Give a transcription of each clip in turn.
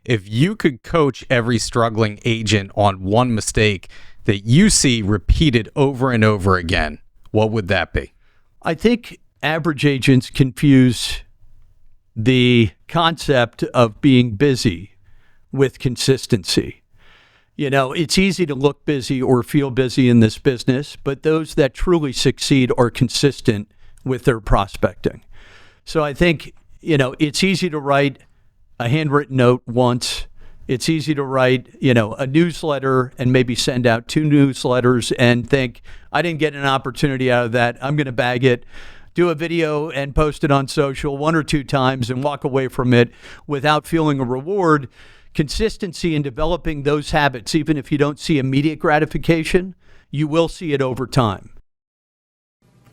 if you could coach every struggling agent on one mistake that you see repeated over and over again, what would that be? I think average agents confuse the concept of being busy with consistency. You know, it's easy to look busy or feel busy in this business, but those that truly succeed are consistent with their prospecting. So I think, you know, it's easy to write a handwritten note once. It's easy to write, you know, a newsletter and maybe send out 2 newsletters and think, I didn't get an opportunity out of that. I'm going to bag it, do a video and post it on social 1 or 2 times and walk away from it without feeling a reward. Consistency in developing those habits, even if you don't see immediate gratification, you will see it over time.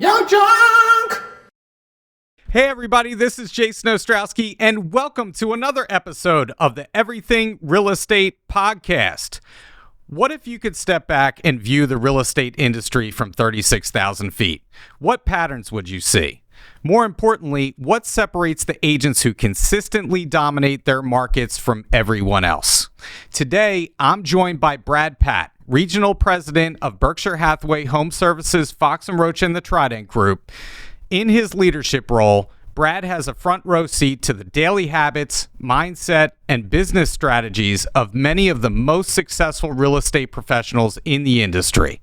Yo, junk! Hey everybody, this is Jason Ostrowsky, and welcome to another episode of the Everything Real Estate Podcast. What if you could step back and view the real estate industry from 36,000 feet? What patterns would you see? More importantly, what separates the agents who consistently dominate their markets from everyone else? Today, I'm joined by Brad Patt, Regional President of Berkshire Hathaway HomeServices, Fox & Roach, and the Trident Group. In his leadership role, Brad has a front row seat to the daily habits, mindset, and business strategies of many of the most successful real estate professionals in the industry.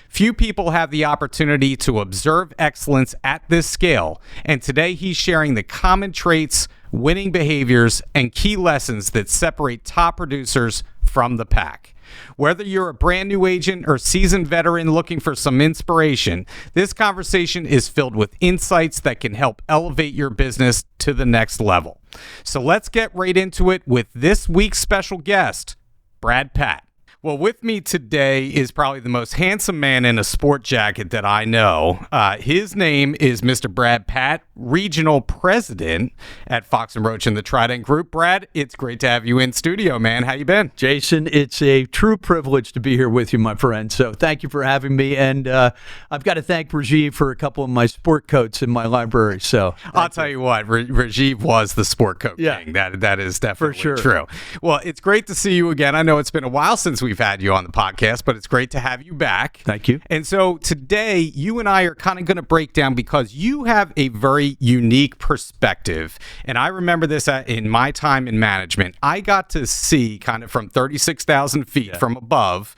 Few people have the opportunity to observe excellence at this scale, and today he's sharing the common traits, winning behaviors, and key lessons that separate top producers from the pack. Whether you're a brand new agent or seasoned veteran looking for some inspiration, this conversation is filled with insights that can help elevate your business to the next level. So let's get right into it with this week's special guest, Brad Patt. Well, with me today is probably the most handsome man in a sport jacket that I know. His name is Mr. Brad Patt, Regional President at Fox & Roach and the Trident Group. Brad, it's great to have you in studio, man. How you been? Jason, it's a true privilege to be here with you, my friend. So thank you for having me. And I've got to thank Rajiv for a couple of my sport coats in my library. So I'll tell you what, Rajiv was the sport coat king. That is definitely for sure true. Well, it's great to see you again. I know it's been a while since we've had you on the podcast, but it's great to have you back. Thank you. And so today, you and I are kind of going to break down because you have a very unique perspective. And I remember this in my time in management. I got to see kind of from 36,000 feet from above,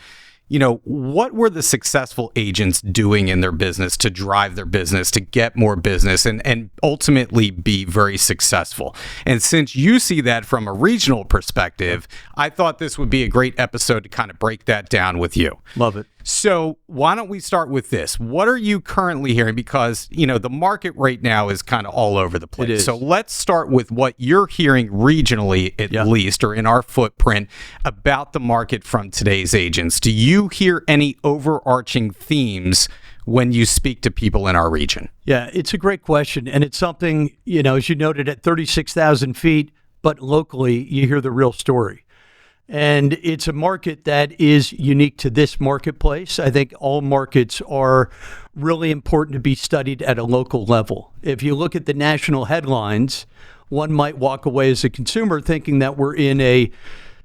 you know, what were the successful agents doing in their business to drive their business, to get more business, and ultimately be very successful. And since you see that from a regional perspective, I thought this would be a great episode to kind of break that down with you. Love it. So why don't we start with this? What are you currently hearing? Because, you know, the market right now is kind of all over the place. It is. So let's start with what you're hearing regionally, at least, or in our footprint, about the market from today's agents. Do you hear any overarching themes when you speak to people in our region? Yeah, it's a great question. And it's something, you know, as you noted, at 36,000 feet, but locally, you hear the real story. And it's a market that is unique to this marketplace. I think all markets are really important to be studied at a local level. If you look at the national headlines, one might walk away as a consumer thinking that we're in a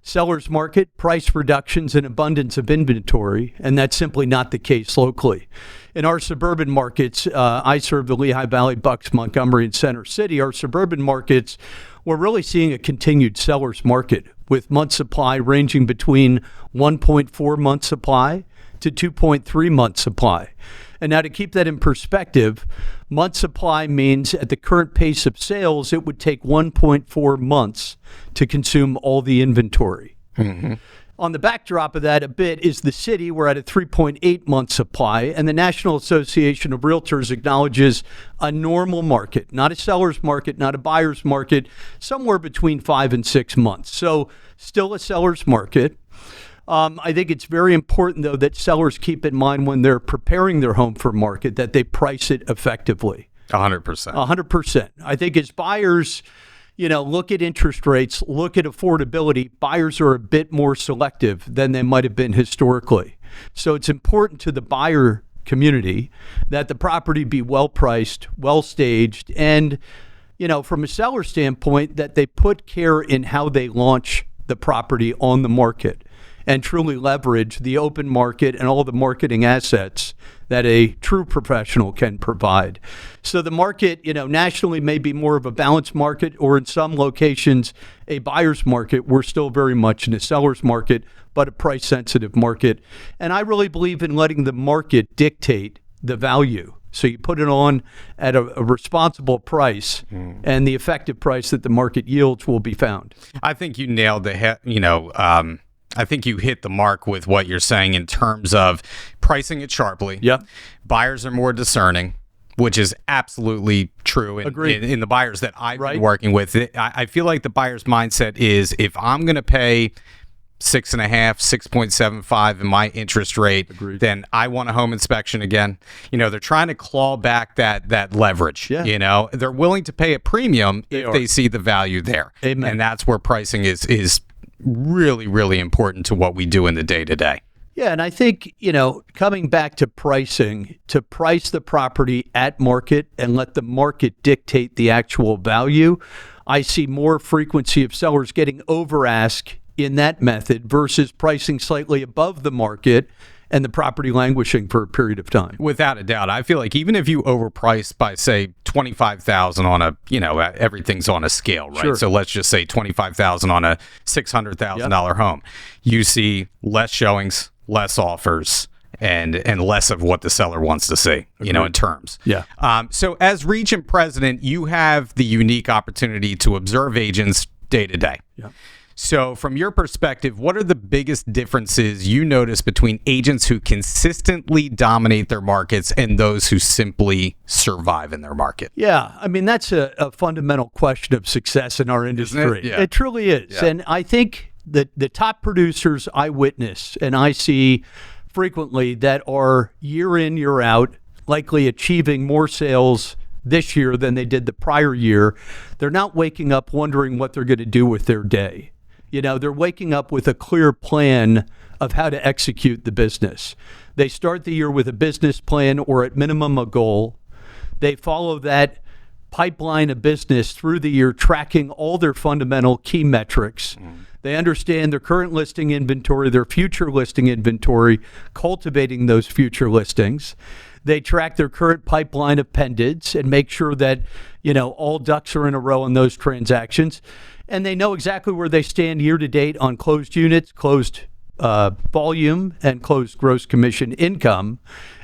seller's market, price reductions, and abundance of inventory, and that's simply not the case locally. In our suburban markets, I serve the Lehigh Valley, Bucks, Montgomery, and Center City. Our suburban markets, we're really seeing a continued seller's market with month supply ranging between 1.4 month supply to 2.3 month supply. And now to keep that in perspective, month supply means at the current pace of sales, it would take 1.4 months to consume all the inventory. Mm-hmm. On the backdrop of that a bit is the city. We're at a 3.8 month supply, and the National Association of Realtors acknowledges a normal market, not a seller's market, not a buyer's market, somewhere between 5 and 6 months. So still a seller's market. I think it's very important, though, that sellers keep in mind when they're preparing their home for market that they price it effectively. 100%. 100%. I think as buyers, you know, look at interest rates, look at affordability, buyers are a bit more selective than they might have been historically. So it's important to the buyer community that the property be well priced, well staged, and, you know, from a seller standpoint, that they put care in how they launch the property on the market and truly leverage the open market and all the marketing assets that a true professional can provide. So the market, nationally may be more of a balanced market, or in some locations, a buyer's market. We're still very much in a seller's market, but a price-sensitive market. And I really believe in letting the market dictate the value. So you put it on at a responsible price, and the effective price that the market yields will be found. I think you nailed I think you hit the mark with what you're saying in terms of pricing it sharply. Yep. Buyers are more discerning, which is absolutely true in the buyers that I've been working with. I feel like the buyer's mindset is, if I'm going to pay 6.5, 6.75 in my interest rate, then I want a home inspection again. They're trying to claw back that leverage. Yeah. They're willing to pay a premium if they see the value there. Amen. And that's where pricing is really, really important to what we do in the day-to-day. Yeah, and I think, coming back to pricing, to price the property at market and let the market dictate the actual value, I see more frequency of sellers getting over-ask in that method versus pricing slightly above the market and the property languishing for a period of time. Without a doubt. I feel like even if you overprice by, say, $25,000 on a, everything's on a scale, right? Sure. So let's just say $25,000 on a $600,000 home. You see less showings, less offers, and less of what the seller wants to see, in terms. Yeah. So as region president, you have the unique opportunity to observe agents day to day. Yeah. So from your perspective, what are the biggest differences you notice between agents who consistently dominate their markets and those who simply survive in their market? Yeah, I mean, that's a fundamental question of success in our industry. Isn't it? Yeah. It truly is. Yeah. And I think that the top producers I witness and I see frequently that are year in, year out, likely achieving more sales this year than they did the prior year, they're not waking up wondering what they're going to do with their day. They're waking up with a clear plan of how to execute the business. They start the year with a business plan, or at minimum a goal. They follow that pipeline of business through the year, tracking all their fundamental key metrics. They understand their current listing inventory, their future listing inventory, cultivating those future listings. They track their current pipeline of pendants and make sure that, all ducks are in a row in those transactions. And they know exactly where they stand year to date on closed units, closed volume, and closed gross commission income.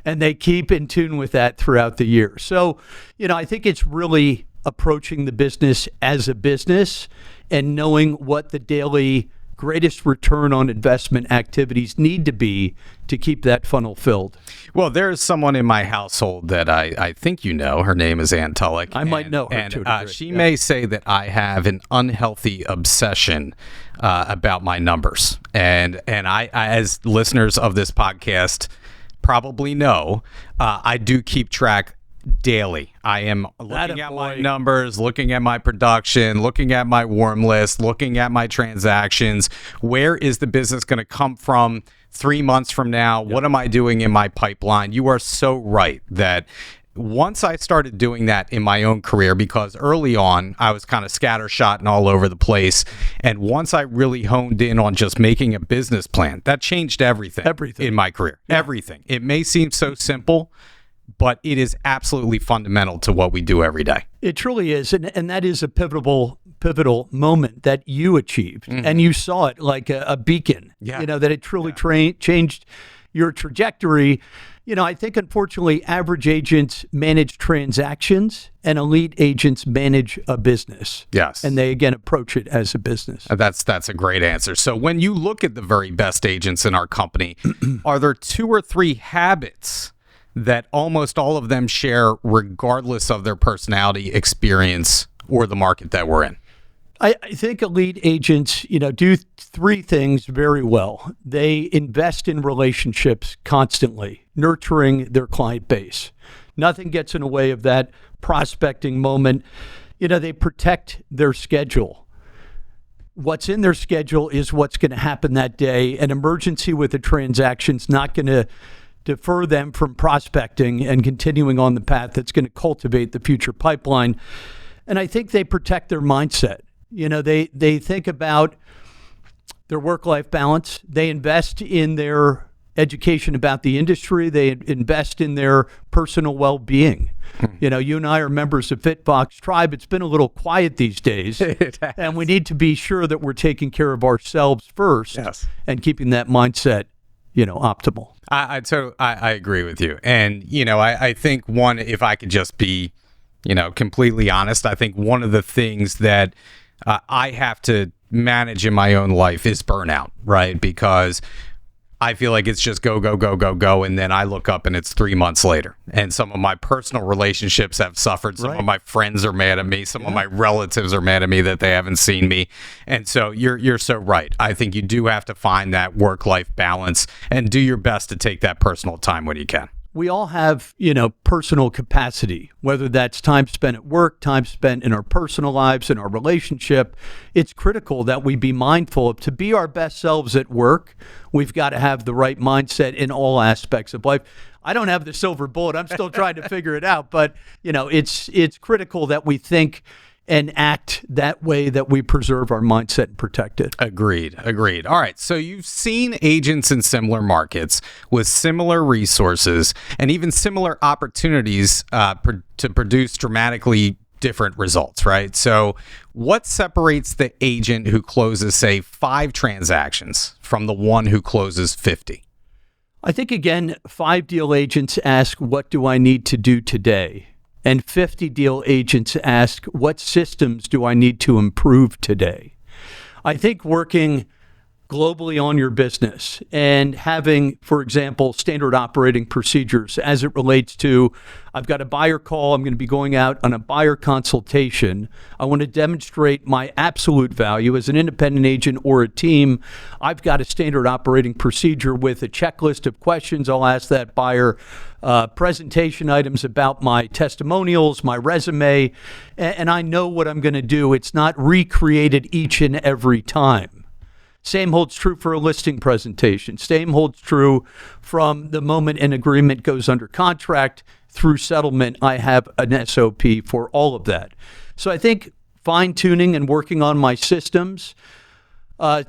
And they keep in tune with that throughout the year. So, I think it's really approaching the business as a business and knowing what the daily greatest return on investment activities need to be to keep that funnel filled. Well, there's someone in my household that I think her name is Ann Tulloch. I might know her and, to a degree. She may say that I have an unhealthy obsession about my numbers. And I, as listeners of this podcast probably know, I do keep track daily. I am looking at my numbers, looking at my production, looking at my warm list, looking at my transactions. Where is the business going to come from 3 months from now? Yep. What am I doing in my pipeline? You are so right that once I started doing that in my own career, because early on I was kind of scattershot and all over the place. And once I really honed in on just making a business plan, that changed everything in my career. Yeah. Everything. It may seem so simple, but it is absolutely fundamental to what we do every day. It truly is. And that is a pivotal moment that you achieved. Mm-hmm. And you saw it like a beacon, that it truly changed your trajectory. I think, unfortunately, average agents manage transactions and elite agents manage a business. Yes. And they, again, approach it as a business. That's a great answer. So when you look at the very best agents in our company, are there 2 or 3 habits that almost all of them share regardless of their personality, experience, or the market that we're in? I think elite agents, do 3 things very well. They invest in relationships constantly, nurturing their client base. Nothing gets in the way of that prospecting moment. They protect their schedule. What's in their schedule is what's going to happen that day. An emergency with a transaction's not going to defer them from prospecting and continuing on the path that's going to cultivate the future pipeline. And I think they protect their mindset. They think about their work-life balance. They invest in their education about the industry. They invest in their personal well-being. You know, you and I are members of FitFox Tribe. It's been a little quiet these days, and we need to be sure that we're taking care of ourselves first and keeping that mindset, you know, optimal. I agree with you. And, you know, I think one, if I could just be, you know, completely honest, I think one of the things that I have to manage in my own life is burnout, right? Because I feel like it's just go, go, go, go, go. And then I look up and it's 3 months later. And some of my personal relationships have suffered. Some of my friends are mad at me. Some of my relatives are mad at me that they haven't seen me. And so you're so right. I think you do have to find that work-life balance and do your best to take that personal time when you can. We all have, you know, personal capacity, whether that's time spent at work, time spent in our personal lives, in our relationship. It's critical that we be mindful of, to be our best selves at work, we've got to have the right mindset in all aspects of life. I don't have the silver bullet. I'm still trying to figure it out. But, you know, it's critical that we think and act that way, that we preserve our mindset and protect it. Agreed. All right. So you've seen agents in similar markets with similar resources and even similar opportunities to produce dramatically different results, right? So what separates the agent who closes, say, 5 transactions from the one who closes 50? I think, again, 5-deal agents ask, what do I need to do today? And 50-deal agents ask, what systems do I need to improve today? I think working globally on your business and having, for example, standard operating procedures as it relates to, I've got a buyer call, I'm going to be going out on a buyer consultation. I want to demonstrate my absolute value as an independent agent or a team. I've got a standard operating procedure with a checklist of questions I'll ask that buyer, presentation items about my testimonials, my resume, and I know what I'm going to do. It's not recreated each and every time. Same holds true for a listing presentation. Same holds true from the moment an agreement goes under contract through settlement. I have an SOP for all of that. So I think fine-tuning and working on my systems,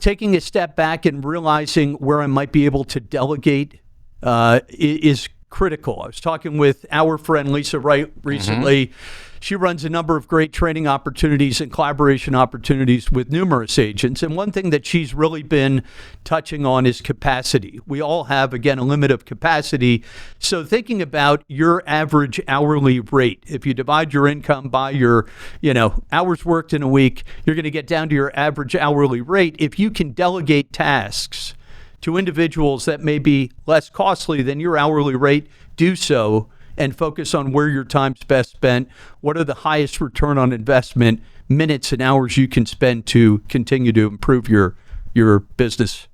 taking a step back and realizing where I might be able to delegate is critical. I was talking with our friend Lisa Wright recently. She runs a number of great training opportunities and collaboration opportunities with numerous agents. And one thing that she's really been touching on is capacity. We all have, again, a limit of capacity. So thinking about your average hourly rate, if you divide your income by your, hours worked in a week, you're going to get down to your average hourly rate. If you can delegate tasks to individuals that may be less costly than your hourly rate, do so and focus on where your time's best spent. What are the highest return on investment minutes and hours you can spend to continue to improve your business?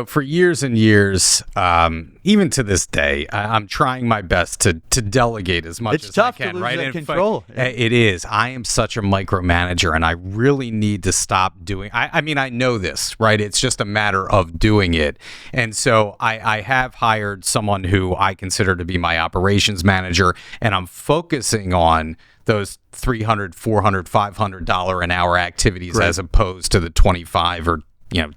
For years and years, even to this day, I'm trying my best to delegate as much as I can. It's tough to lose right? that control. It is. I am such a micromanager, and I really need to stop doing. I mean, I know this, right? It's just a matter of doing it. And so I have hired someone who I consider to be my operations manager, and I'm focusing on those $300, $400, $500 an hour activities as opposed to the 25 or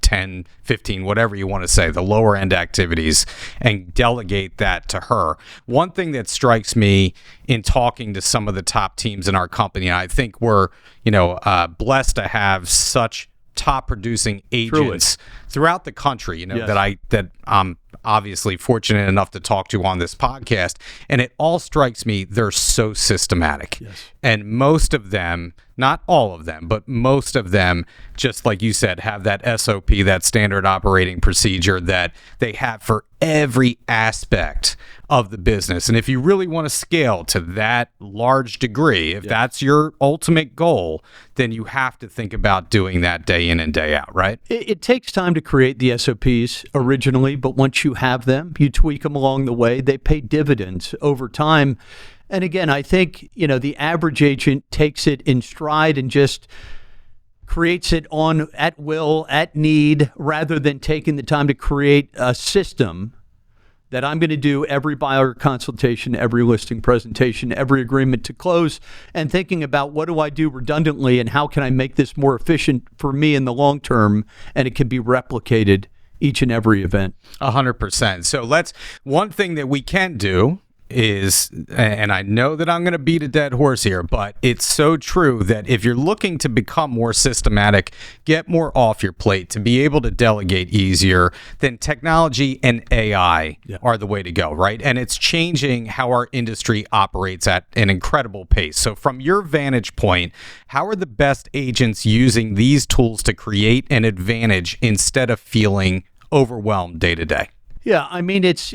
10, 15, whatever you want to say, the lower end activities, and delegate that to her. One thing that strikes me in talking to some of the top teams in our company, and I think we're, blessed to have such top producing agents throughout the country, that I'm obviously fortunate enough to talk to on this podcast. And it all strikes me, they're so systematic. Yes. And most of them, not all of them, but most of them, just like you said, have that SOP, that standard operating procedure that they have for every aspect of the business. And if you really want to scale to that large degree, if that's your ultimate goal, then you have to think about doing that day in and day out, right? It takes time to create the SOPs originally, but once you have them, you tweak them along the way. They pay dividends over time. And again, I think, the average agent takes it in stride and just creates it on at will, at need, rather than taking the time to create a system that I'm going to do every buyer consultation, every listing presentation, every agreement to close, and thinking about what do I do redundantly and how can I make this more efficient for me in the long term, and it can be replicated each and every event. 100%. So one thing that we can do is, and I know that I'm going to beat a dead horse here, but it's so true that if you're looking to become more systematic, get more off your plate, to be able to delegate easier, then technology and AI are the way to go, right? And it's changing how our industry operates at an incredible pace. So from your vantage point, how are the best agents using these tools to create an advantage instead of feeling overwhelmed day to day? Yeah, I mean, it's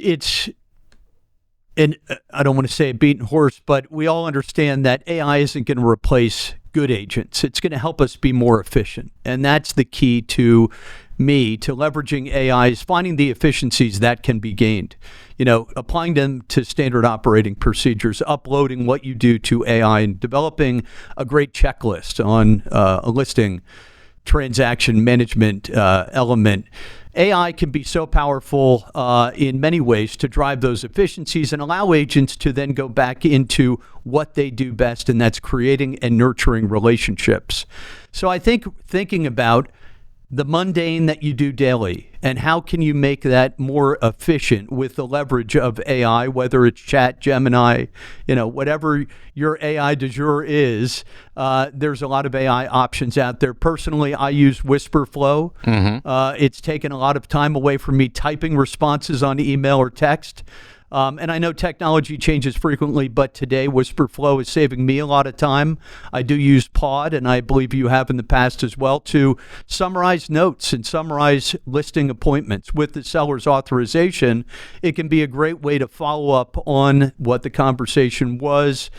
and I don't want to say a beaten horse, but we all understand that AI isn't going to replace good agents. It's going to help us be more efficient. And that's the key to me, to leveraging AI, is finding the efficiencies that can be gained. You know, applying them to standard operating procedures, uploading what you do to AI, and developing a great checklist on a listing transaction management element. AI can be so powerful in many ways to drive those efficiencies and allow agents to then go back into what they do best, and that's creating and nurturing relationships. So I think thinking about the mundane that you do daily and how can you make that more efficient with the leverage of AI, whether it's Chat, Gemini, whatever your AI du jour is, there's a lot of AI options out there. Personally, I use WhisperFlow. It's taken a lot of time away from me typing responses on email or text. And I know technology changes frequently, but today WhisperFlow is saving me a lot of time. I do use Pod, and I believe you have in the past as well, to summarize notes and summarize listing appointments. With the seller's authorization, it can be a great way to follow up on what the conversation was,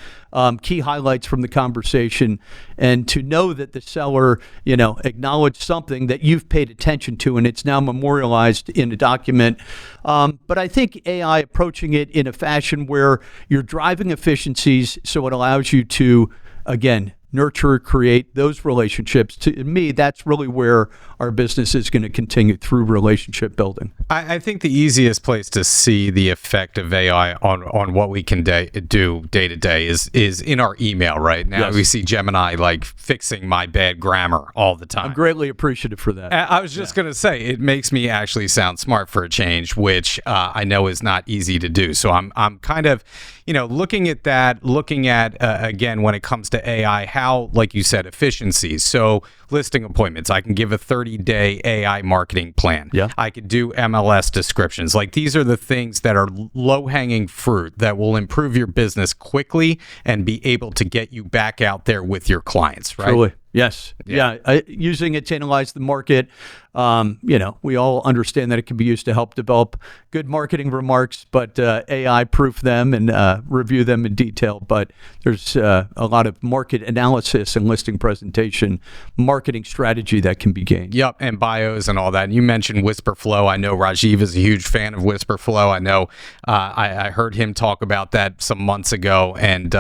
key highlights from the conversation, and to know that the seller, acknowledged something that you've paid attention to, and it's now memorialized in a document. But I think AI approaching it in a fashion where you're driving efficiencies, so it allows you to, again, nurture, create those relationships. To me, that's really where our business is going to continue, through relationship building. I think the easiest place to see the effect of AI on what we can do day to day is in our email. Right now, we see Gemini like fixing my bad grammar all the time. I'm greatly appreciative for that. I was just going to say, it makes me actually sound smart for a change, which I know is not easy to do. So I'm kind of, looking at that, looking at, again, when it comes to AI, how, like you said, efficiencies. So listing appointments, I can give a 30-day AI marketing plan. Yeah. I could do MLS descriptions. Like, these are the things that are low-hanging fruit that will improve your business quickly and be able to get you back out there with your clients, right? Truly. Yes. Yeah. Using it to analyze the market. We all understand that it can be used to help develop good marketing remarks, but AI proof them and review them in detail. But there's a lot of market analysis and listing presentation, marketing strategy that can be gained. Yep, and bios and all that. And you mentioned WhisperFlow. I know Rajiv is a huge fan of WhisperFlow. I know I heard him talk about that some months ago, and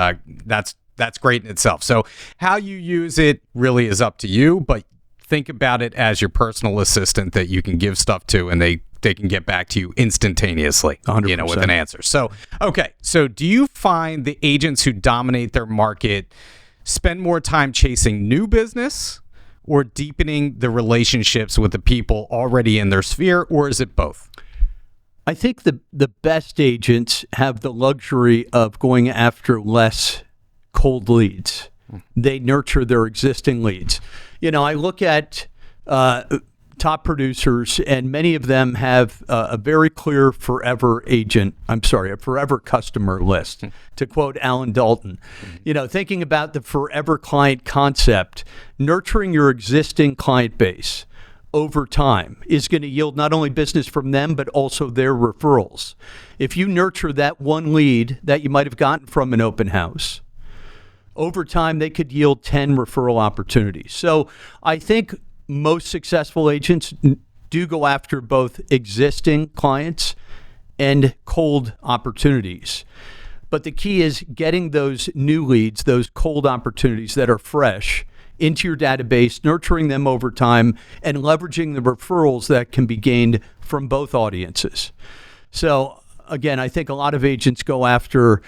that's great in itself. So how you use it really is up to you, but think about it as your personal assistant that you can give stuff to, and they can get back to you instantaneously, 100%. With an answer. So, okay. So do you find the agents who dominate their market spend more time chasing new business or deepening the relationships with the people already in their sphere, or is it both? I think the best agents have the luxury of going after less cold leads. They nurture their existing leads. I look at top producers, and many of them have a very clear forever customer list, to quote Alan Dalton. Thinking about the forever client concept, nurturing your existing client base over time is going to yield not only business from them, but also their referrals. If you nurture that one lead that you might have gotten from an open house, over time, they could yield 10 referral opportunities. So I think most successful agents do go after both existing clients and cold opportunities. But the key is getting those new leads, those cold opportunities that are fresh, into your database, nurturing them over time, and leveraging the referrals that can be gained from both audiences. So again, I think a lot of agents go after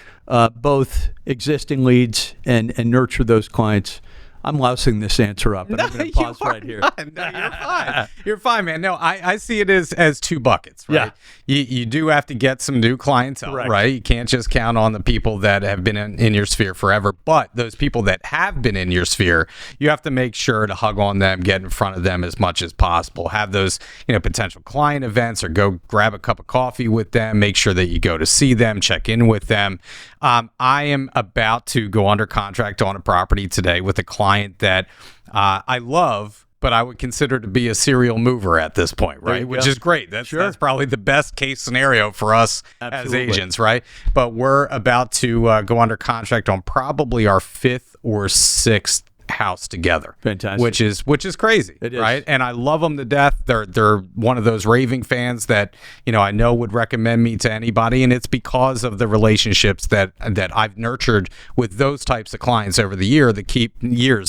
both existing leads and nurture those clients. I'm lousing this answer up, and I'm going to pause right here. No, you're fine. You're fine, man. No, I see it as two buckets, right? Yeah. You do have to get some new clientele, right? You can't just count on the people that have been in your sphere forever. But those people that have been in your sphere, you have to make sure to hug on them, get in front of them as much as possible. Have those, potential client events, or go grab a cup of coffee with them. Make sure that you go to see them, check in with them. I am about to go under contract on a property today with a client that I love, but I would consider to be a serial mover at this point, right? Which is great. That's probably the best case scenario for us as agents, right? But we're about to go under contract on probably our 5th or 6th house together. Fantastic. Which is crazy, right? And I love them to death. They're one of those raving fans that I know would recommend me to anybody, and it's because of the relationships that I've nurtured with those types of clients over the years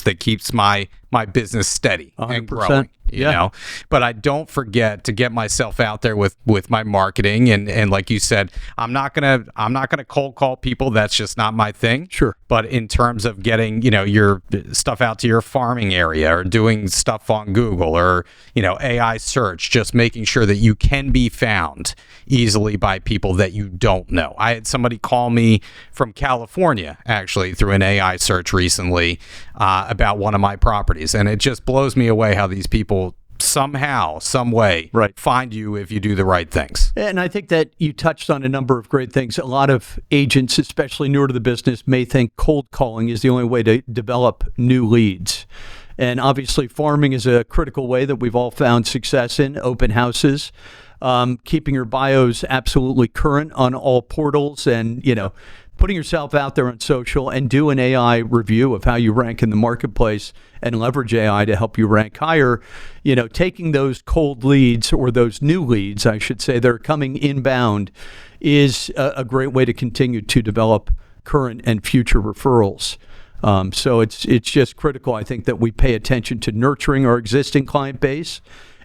that keeps my business steady 100%. And growing. You know, but I don't forget to get myself out there with my marketing, and like you said, I'm not gonna cold call people. That's just not my thing. Sure. But in terms of getting your stuff out to your farming area, or doing stuff on Google, or AI search, just making sure that you can be found easily by people that you don't know. I had somebody call me from California actually through an AI search recently about one of my properties, and it just blows me away how these people somehow, some way, find you if you do the right things. And I think that you touched on a number of great things. A lot of agents, especially newer to the business, may think cold calling is the only way to develop new leads. And obviously farming is a critical way that we've all found success in, open houses, keeping your bios absolutely current on all portals, and, putting yourself out there on social, and do an AI review of how you rank in the marketplace and leverage AI to help you rank higher. Taking those cold leads, or those new leads, I should say, that are coming inbound, is a great way to continue to develop current and future referrals. So it's just critical, I think, that we pay attention to nurturing our existing client base,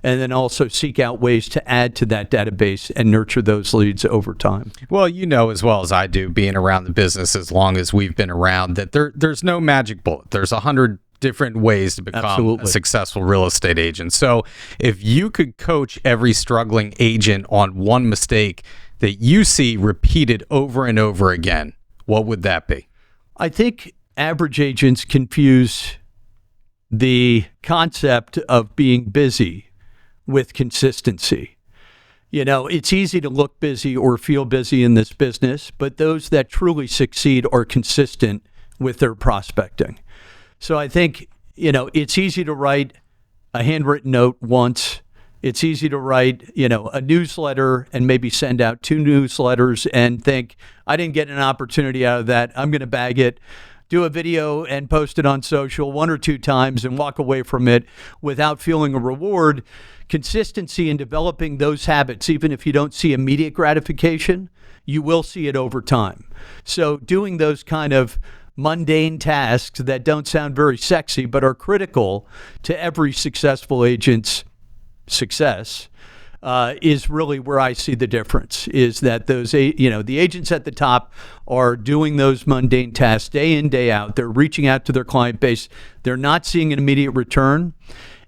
and then also seek out ways to add to that database and nurture those leads over time. Well, as well as I do, being around the business as long as we've been around, that there's no magic bullet. There's 100 different ways to become a successful real estate agent. So if you could coach every struggling agent on one mistake that you see repeated over and over again, what would that be? I think average agents confuse the concept of being busy with consistency. It's easy to look busy or feel busy in this business, but those that truly succeed are consistent with their prospecting. So I think, it's easy to write a handwritten note once. It's easy to write, a newsletter and maybe send out 2 newsletters and think, I didn't get an opportunity out of that. I'm going to bag it. Do a video and post it on social 1 or 2 times and walk away from it without feeling a reward. Consistency in developing those habits, even if you don't see immediate gratification, you will see it over time. So doing those kind of mundane tasks that don't sound very sexy but are critical to every successful agent's success is really where I see the difference, is that those, the agents at the top are doing those mundane tasks day in, day out. They're reaching out to their client base. They're not seeing an immediate return.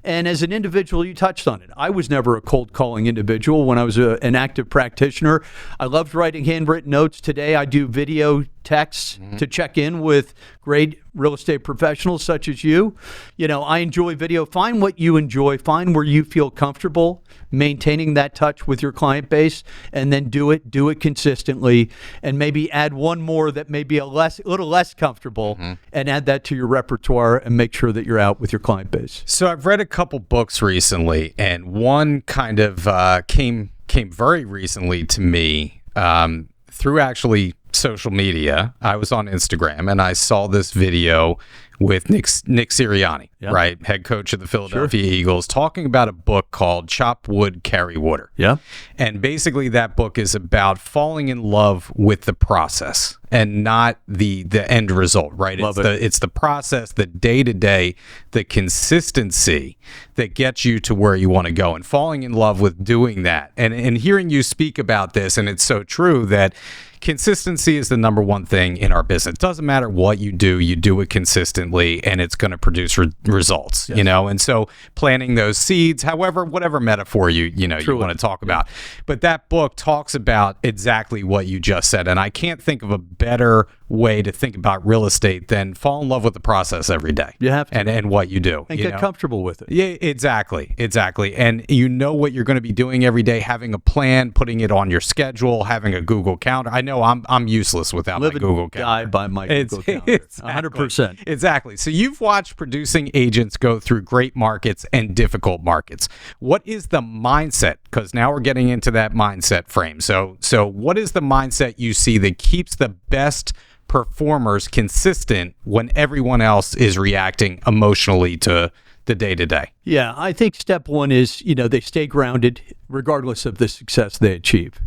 And as an individual, you touched on it. I was never a cold calling individual when I was an active practitioner. I loved writing handwritten notes. Today, I do video texts to check in with great real estate professionals such as you. I enjoy video. Find what you enjoy. Find where you feel comfortable maintaining that touch with your client base, and then do it consistently, and maybe add one more that may be a little less comfortable, and add that to your repertoire, and make sure that you're out with your client base. So I've read a couple books recently, and one kind of came very recently to me through actually social media. I was on Instagram and I saw this video with Nick Sirianni, right? Head coach of the Philadelphia Eagles, talking about a book called Chop Wood, Carry Water. Yeah. And basically that book is about falling in love with the process and not the end result, right? It's the process, the day-to-day, the consistency that gets you to where you want to go, and falling in love with doing that. And hearing you speak about this, and it's so true that consistency is the number one thing in our business. It doesn't matter what you do it consistently, and it's going to produce results, you know? And so planting those seeds, whatever metaphor you want to talk about. But that book talks about exactly what you just said. And I can't think of a better way to think about real estate than fall in love with the process every day. You have to. And what you do. And get comfortable with it. Yeah, exactly. And you know what you're going to be doing every day, having a plan, putting it on your schedule, having a Google Calendar. I know I'm useless without my Google Calendar. Die by my Google Calendar. Exactly. 100%. Exactly. So you've watched producing agents go through great markets and difficult markets. What is the mindset? Because now we're getting into that mindset frame. So what is the mindset you see that keeps the best performers consistent when everyone else is reacting emotionally to the day-to-day? Yeah, I think step one is, they stay grounded regardless of the success they achieve.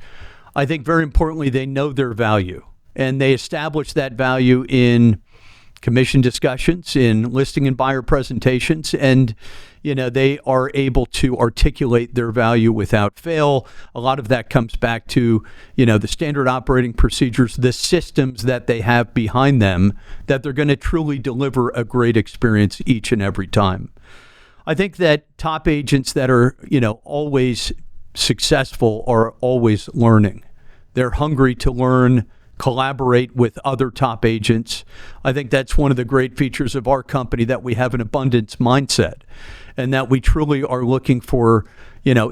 I think very importantly, they know their value, and they establish that value in commission discussions, in listing and buyer presentations, and they are able to articulate their value without fail. A lot of that comes back to the standard operating procedures, the systems that they have behind them, that they're going to truly deliver a great experience each and every time. I think that top agents that are always successful are always learning. They're hungry to learn, collaborate with other top agents. I think that's one of the great features of our company, that we have an abundance mindset, and that we truly are looking for,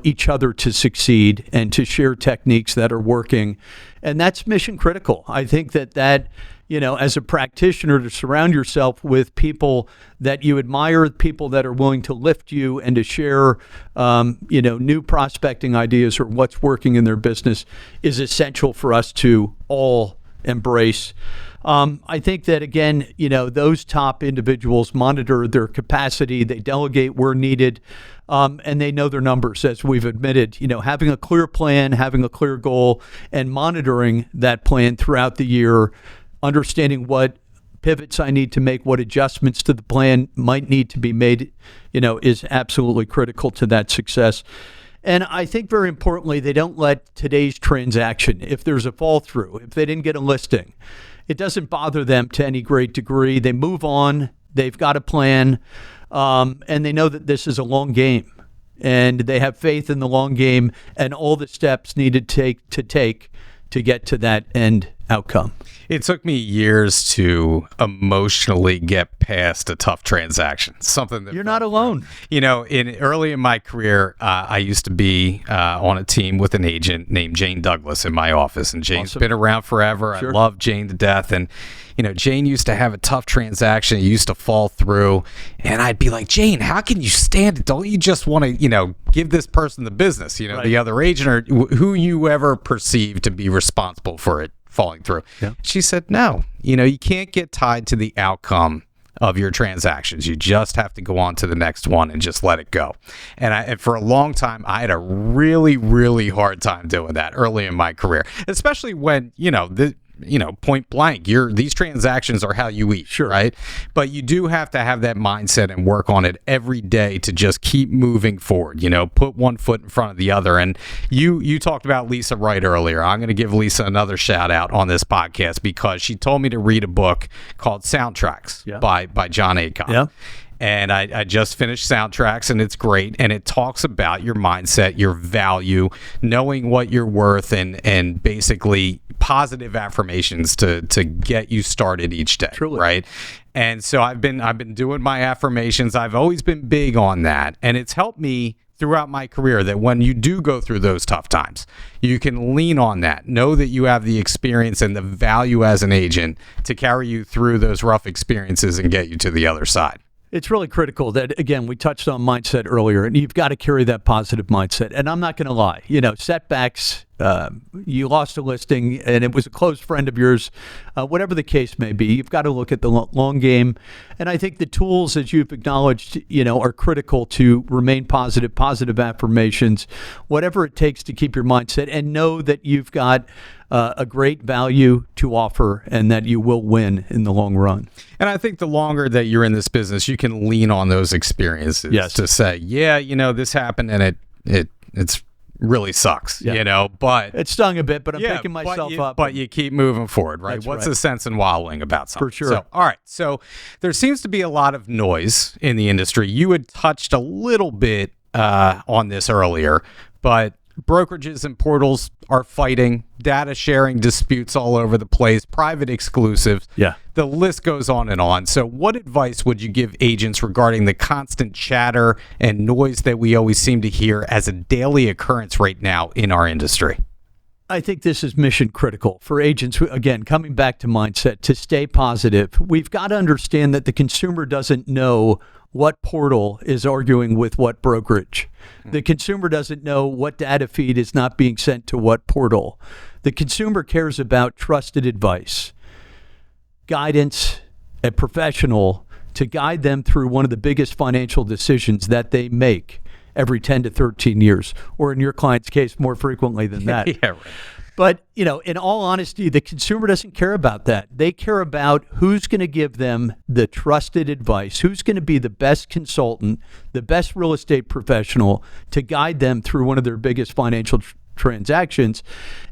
each other to succeed and to share techniques that are working. And that's mission critical. I think that, as a practitioner, to surround yourself with people that you admire, people that are willing to lift you and to share, new prospecting ideas or what's working in their business, is essential for us to all embrace. I think that, again, those top individuals monitor their capacity, they delegate where needed, and they know their numbers, as we've admitted. Having a clear plan, having a clear goal, and monitoring that plan throughout the year, understanding what pivots I need to make, what adjustments to the plan might need to be made, is absolutely critical to that success. And I think very importantly, they don't let today's transaction, if there's a fall through, if they didn't get a listing, it doesn't bother them to any great degree. They move on, they've got a plan, and they know that this is a long game. And they have faith in the long game and all the steps needed to take to get to that end outcome. It took me years to emotionally get past a tough transaction. Something that you're not alone. Early in my career, I used to be on a team with an agent named Jane Douglas in my office, and Jane's been around forever. Sure. I love Jane to death, and Jane used to have a tough transaction. It used to fall through, and I'd be like, Jane, how can you stand it? Don't you just want to, give this person the business, right. The other agent or who you ever perceive to be responsible for it falling through. Yeah. She said, no, you can't get tied to the outcome of your transactions. You just have to go on to the next one and just let it go. And for a long time, I had a really, really hard time doing that early in my career, especially when, point blank, these transactions are how you eat, sure, right? But you do have to have that mindset and work on it every day to just keep moving forward, put one foot in front of the other. And you talked about Lisa Wright earlier. I'm going to give Lisa another shout out on this podcast because she told me to read a book called Soundtracks by John Acuff. Yeah. And I just finished Soundtracks, and it's great. And it talks about your mindset, your value, knowing what you're worth, and basically positive affirmations to get you started each day. Truly. Right? And so I've been doing my affirmations. I've always been big on that, and it's helped me throughout my career that when you do go through those tough times, you can lean on that. Know that you have the experience and the value as an agent to carry you through those rough experiences and get you to the other side. It's really critical that, again, we touched on mindset earlier, and you've got to carry that positive mindset. And I'm not going to lie, setbacks you lost a listing and it was a close friend of yours, whatever the case may be, you've got to look at the long game. And I think the tools, as you've acknowledged, are critical to remain positive affirmations, whatever it takes to keep your mindset and know that you've got a great value to offer and that you will win in the long run. And I think the longer that you're in this business, you can lean on those experiences to say, this happened and it's really sucks, but it stung a bit, but I'm picking myself up. But you keep moving forward, right? What's the sense in wallowing about something? For sure. So, all right. So there seems to be a lot of noise in the industry. You had touched a little bit on this earlier, but brokerages and portals are fighting, data sharing disputes all over the place, private exclusives. Yeah. The list goes on and on. So what advice would you give agents regarding the constant chatter and noise that we always seem to hear as a daily occurrence right now in our industry? I think this is mission critical for agents, again, coming back to mindset, to stay positive. We've got to understand that the consumer doesn't know what portal is arguing with what brokerage. The consumer doesn't know what data feed is not being sent to what portal. The consumer cares about trusted advice, guidance, a professional to guide them through one of the biggest financial decisions that they make every 10 to 13 years, or in your client's case, more frequently than that. Yeah, right. But, in all honesty, the consumer doesn't care about that. They care about who's going to give them the trusted advice, who's going to be the best consultant, the best real estate professional to guide them through one of their biggest financial transactions.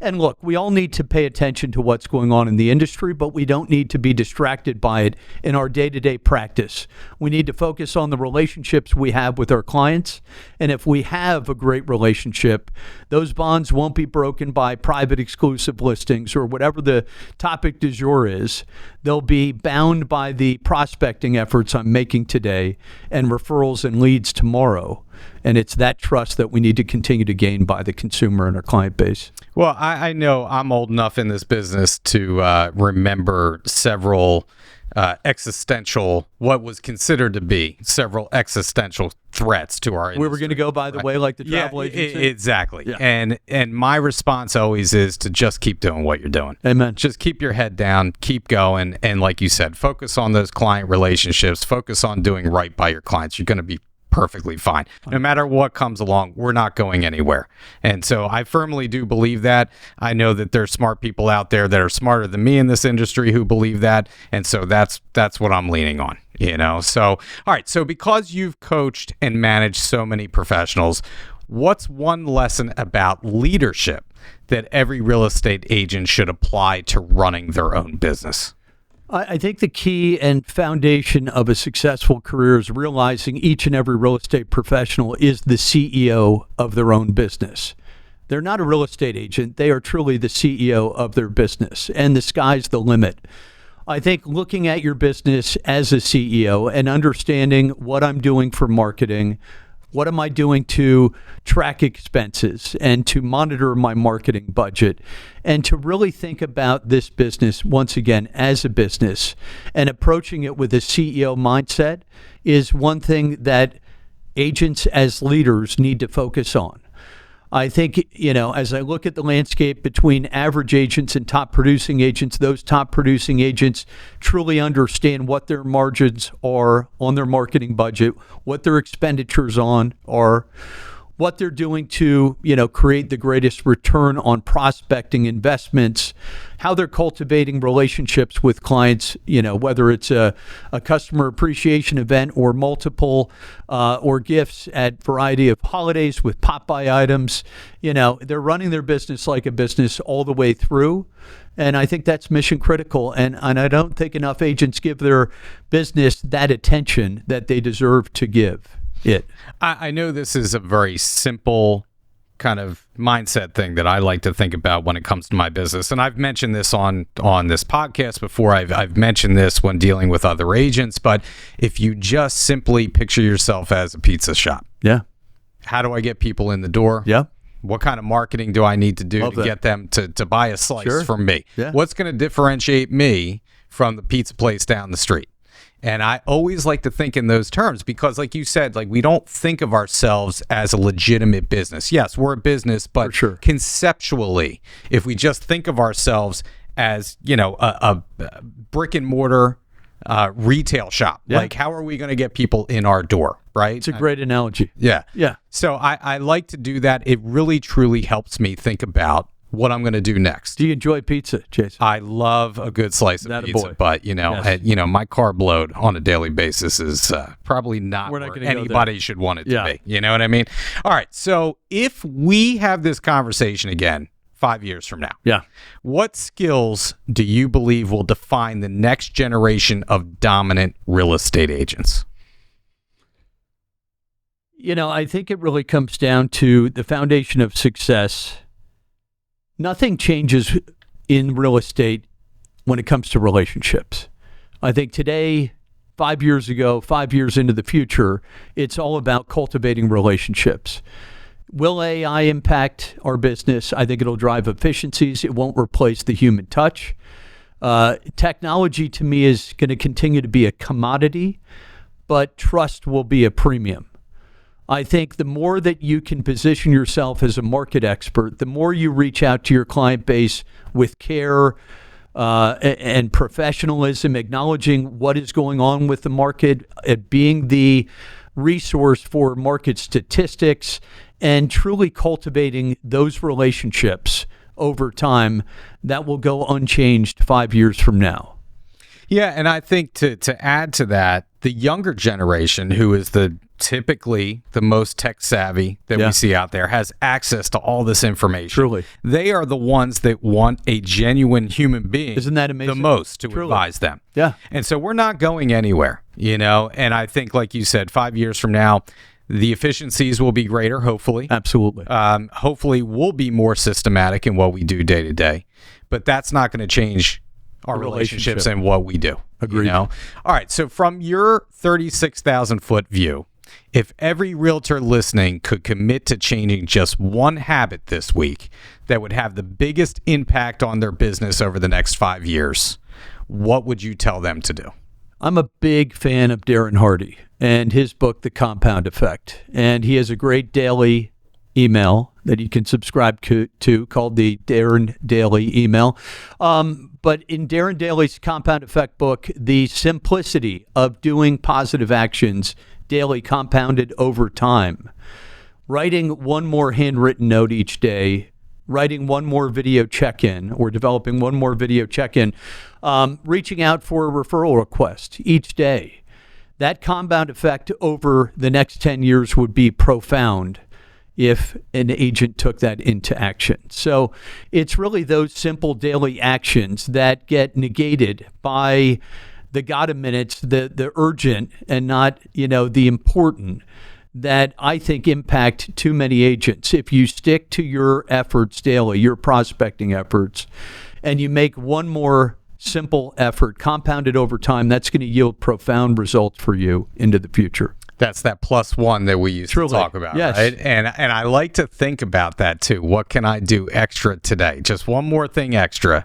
And look, we all need to pay attention to what's going on in the industry, but we don't need to be distracted by it in our day-to-day practice. We need to focus on the relationships we have with our clients. And if we have a great relationship, those bonds won't be broken by private exclusive listings or whatever the topic du jour is. They'll be bound by the prospecting efforts I'm making today and referrals and leads tomorrow. And it's that trust that we need to continue to gain by the consumer and our client base. Well, I know I'm old enough in this business to remember several what was considered to be several existential threats to our industry. We were going to go, by the way, like the travel agency. Exactly. Yeah. And my response always is to just keep doing what you're doing. Amen. Just keep your head down, keep going. And like you said, focus on those client relationships, focus on doing right by your clients. You're going to be perfectly fine. No matter what comes along, we're not going anywhere. And so I firmly do believe that. I know that there's smart people out there that are smarter than me in this industry who believe that. And so that's what I'm leaning on, So, all right. So because you've coached and managed so many professionals, what's one lesson about leadership that every real estate agent should apply to running their own business? I think the key and foundation of a successful career is realizing each and every real estate professional is the CEO of their own business. They're not a real estate agent. They are truly the CEO of their business, and the sky's the limit. I think looking at your business as a CEO and understanding what I'm doing for marketing, what am I doing to track expenses and to monitor my marketing budget, and to really think about this business once again as a business and approaching it with a CEO mindset is one thing that agents as leaders need to focus on. I think, as I look at the landscape between average agents and top producing agents, those top producing agents truly understand what their margins are on their marketing budget, what their expenditures are, what they're doing to, create the greatest return on prospecting investments, how they're cultivating relationships with clients, whether it's a customer appreciation event or multiple or gifts at variety of holidays with pop-by items. They're running their business like a business all the way through. And I think that's mission critical. And I don't think enough agents give their business that attention that they deserve to give it. I know this is a very simple kind of mindset thing that I like to think about when it comes to my business. And I've mentioned this on this podcast before. I've mentioned this when dealing with other agents. But if you just simply picture yourself as a pizza shop. Yeah. How do I get people in the door? Yeah. What kind of marketing do I need to do to get them to buy a slice from me? Yeah. What's going to differentiate me from the pizza place down the street? And I always like to think in those terms because, like you said, like we don't think of ourselves as a legitimate business. Yes, we're a business, but conceptually, if we just think of ourselves as, a brick and mortar retail shop, like how are we going to get people in our door, right? It's a great analogy. Yeah. Yeah. So I like to do that. It really, truly helps me think about what I'm going to do next. Do you enjoy pizza, Jason? I love a good slice of pizza, but my carb load on a daily basis is probably not where anybody should want it to be. You know what I mean? All right. So if we have this conversation again 5 years from now, what skills do you believe will define the next generation of dominant real estate agents? I think it really comes down to the foundation of success. Nothing changes in real estate when it comes to relationships. I think today, 5 years ago, 5 years into the future, it's all about cultivating relationships. Will AI impact our business? I think it'll drive efficiencies. It won't replace the human touch. Technology to me is going to continue to be a commodity, but trust will be a premium. I think the more that you can position yourself as a market expert, the more you reach out to your client base with care and professionalism, acknowledging what is going on with the market, being the resource for market statistics, and truly cultivating those relationships over time, that will go unchanged 5 years from now. Yeah, and I think to add to that, the younger generation, who is typically the most tech savvy that we see out there, has access to all this information. Truly. They are the ones that want a genuine human being. Isn't that amazing? The most to advise them. Yeah. And so we're not going anywhere, and I think, like you said, 5 years from now, the efficiencies will be greater, hopefully. Absolutely. Hopefully we'll be more systematic in what we do day to day, but that's not going to change our relationships and what we do. Agreed. All right. So from your 36,000 foot view, if every realtor listening could commit to changing just one habit this week that would have the biggest impact on their business over the next 5 years, what would you tell them to do? I'm a big fan of Darren Hardy and his book, The Compound Effect. And he has a great daily email that you can subscribe to called the Darren Daily Email. But in Darren Daly's Compound Effect book, the simplicity of doing positive actions daily compounded over time, writing one more handwritten note each day, writing one more video check-in or developing one more video check-in, reaching out for a referral request each day. That compound effect over the next 10 years would be profound if an agent took that into action. So it's really those simple daily actions that get negated by the gotta minutes, the urgent and not, the important, that I think impact too many agents. If you stick to your efforts daily, your prospecting efforts, and you make one more simple effort compounded over time, that's going to yield profound results for you into the future. That's that plus one that we used to talk about, right? And I like to think about that too. What can I do extra today? Just one more thing extra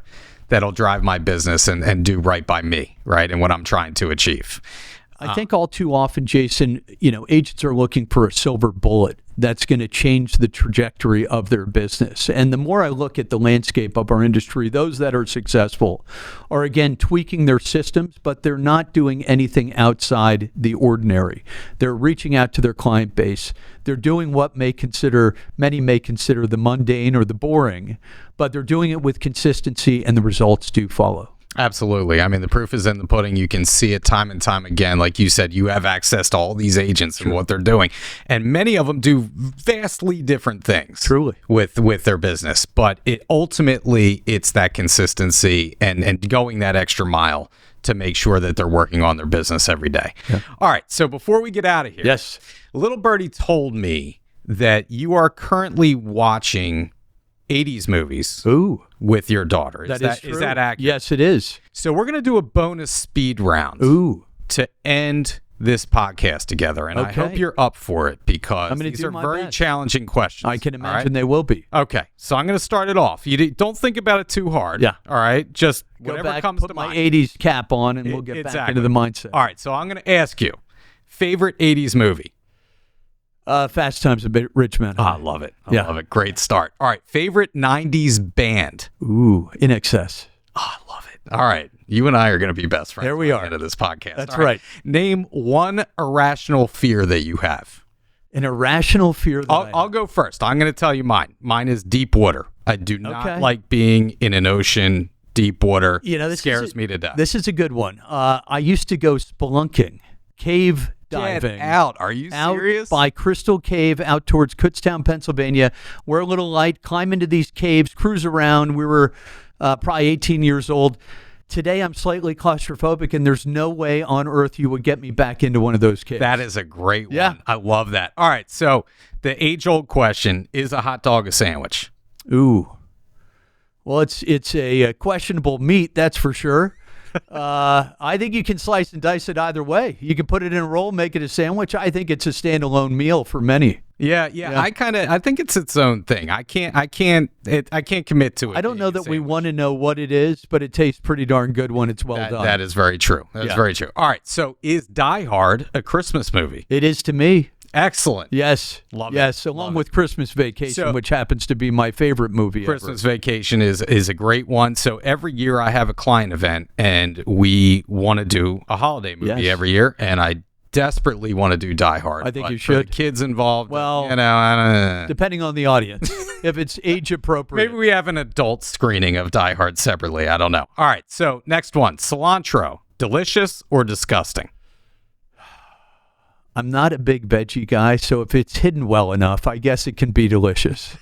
that'll drive my business and do right by me, right? And what I'm trying to achieve. I think all too often, Jason, agents are looking for a silver bullet that's going to change the trajectory of their business. And the more I look at the landscape of our industry, those that are successful are, again, tweaking their systems, but they're not doing anything outside the ordinary. They're reaching out to their client base. They're doing what many may consider the mundane or the boring, but they're doing it with consistency, and the results do follow. Absolutely. I mean, the proof is in the pudding. You can see it time and time again. Like you said, you have access to all these agents and what they're doing. And many of them do vastly different things. Truly. With their business. But it's that consistency and going that extra mile to make sure that they're working on their business every day. Yeah. All right. So before we get out of here, yes, little birdie told me that you are currently watching 80s movies with your daughter. Is that accurate? Yes, it is. So we're going to do a bonus speed round to end this podcast together, and I hope you're up for it because these are very challenging questions. I can imagine they will be. Okay, so I'm going to start it off. You don't think about it too hard. Yeah. All right, just Go whatever back, comes put to my mind. 80s cap on, and we'll get back into the mindset. All right, so I'm going to ask you, favorite 80s movie? Fast Times at Ridgemont. I love it. I love it. Great start. All right, favorite 90s band? Ooh, In Excess. Oh, I love it. All right. You and I are going to be best friends. There we are. At the end of this podcast. That's All right. Name one irrational fear that you have. An irrational fear that I'll go first. I'm going to tell you mine. Mine is deep water. I do not like being in an ocean, deep water. This scares me to death. This is a good one. I used to go spelunking, cave diving. Get out. Are you serious? Out by Crystal Cave out towards Kutztown, Pennsylvania. Wear a little light, climb into these caves, cruise around. We were probably 18 years old. Today, I'm slightly claustrophobic, and there's no way on earth you would get me back into one of those caves. That is a great one. I love that. All right, so the age-old question, is a hot dog a sandwich? Ooh. Well, it's a questionable meat, that's for sure. I think you can slice and dice it either way. You can put it in a roll, make it a sandwich. I think it's a standalone meal for many. Yeah. I think it's its own thing. I can't commit to it. I don't know that we want to know what it is, but it tastes pretty darn good when it's well done. That is very true. That's very true. All right. So is Die Hard a Christmas movie? It is to me. Excellent. Yes. Love it. Yes, along with Christmas Vacation, which happens to be my favorite movie Christmas Vacation is a great one. So every year I have a client event, and we want to do a holiday movie every year, and I desperately want to do Die Hard. I think you for should. the kids involved, well, depending on the audience. If it's age appropriate. Maybe we have an adult screening of Die Hard separately. I don't know. All right, so next one. Cilantro, delicious or disgusting? I'm not a big veggie guy, so if it's hidden well enough, I guess it can be delicious.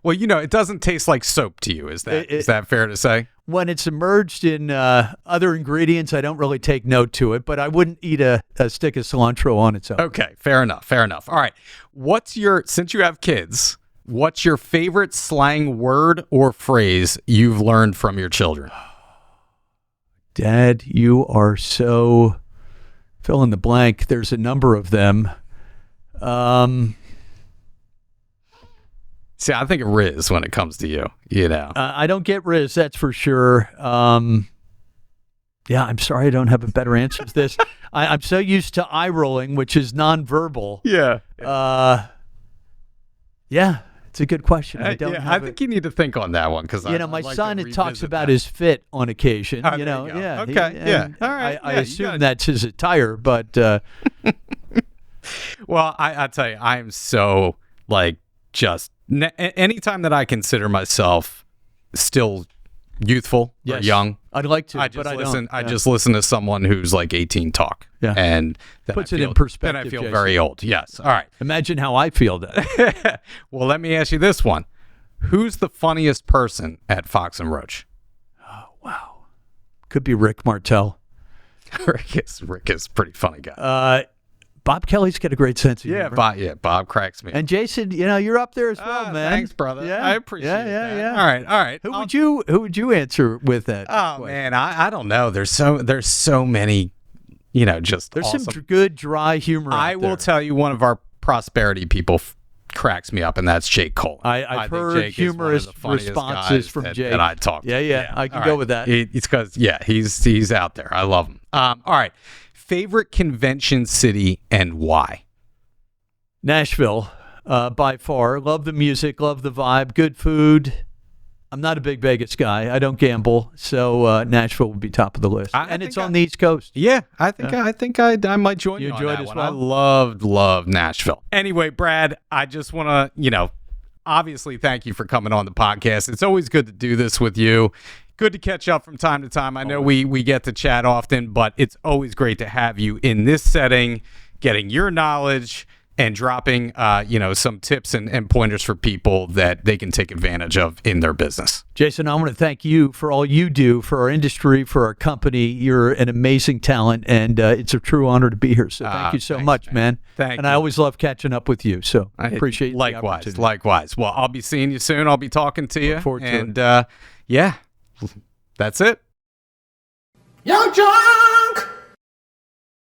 Well, it doesn't taste like soap to you. Is that fair to say? When it's immersed in other ingredients, I don't really take note to it, but I wouldn't eat a stick of cilantro on its own. Okay, fair enough. All right. Since you have kids, what's your favorite slang word or phrase you've learned from your children? Dad, you are so... fill in the blank. There's a number of them. See, I think of Riz when it comes to you, I don't get Riz, that's for sure. I'm sorry I don't have a better answer to this. I'm so used to eye rolling, which is nonverbal. Yeah. It's a good question. I think you need to think on that one because my son talks about his fit on occasion. Oh, Okay. All right. I assume that's his attire, but well, I tell you, I am so anytime that I consider myself still youthful or young, I'd like to, I just listen to someone who's like 18 talk. Yeah. And puts it in perspective. Then I feel Jason. very old. Yes. All right. Imagine how I feel then. Well, let me ask you this one. Who's the funniest person at Fox and Roach? Oh, wow. Could be Rick Martel. Rick is a pretty funny guy. Bob Kelly's got a great sense of humor. Bob cracks me. And Jason, you're up there as well, man. Thanks, brother. Yeah. I appreciate that. Yeah. All right. Who would you answer with that? Oh man, I don't know. There's so many, just there's awesome. some good dry humor. I will tell you, one of our prosperity people cracks me up, and that's Jake Cole. I've heard humorous responses from Jake that I talk to. Yeah. I can go with that. It's because he's out there. I love him. All right. Favorite convention city and why? Nashville, by far. Love the music, love the vibe, good food. I'm not a big Vegas guy. I don't gamble, so Nashville would be top of the list. And it's on the East Coast. Yeah, I think I might join you on enjoyed that as one. well? I love Nashville. Anyway, Brad, I just want to, obviously thank you for coming on the podcast. It's always good to do this with you. Good to catch up from time to time. I know we get to chat often, but it's always great to have you in this setting, getting your knowledge and dropping, some tips and pointers for people that they can take advantage of in their business. Jason, I want to thank you for all you do for our industry, for our company. You're an amazing talent, and it's a true honor to be here. So thank you so much, man. Thank you. I always love catching up with you, so I appreciate the opportunity. Likewise. Well, I'll be seeing you soon. I'll be talking to you. Look forward to it. That's it. Yo, Junk!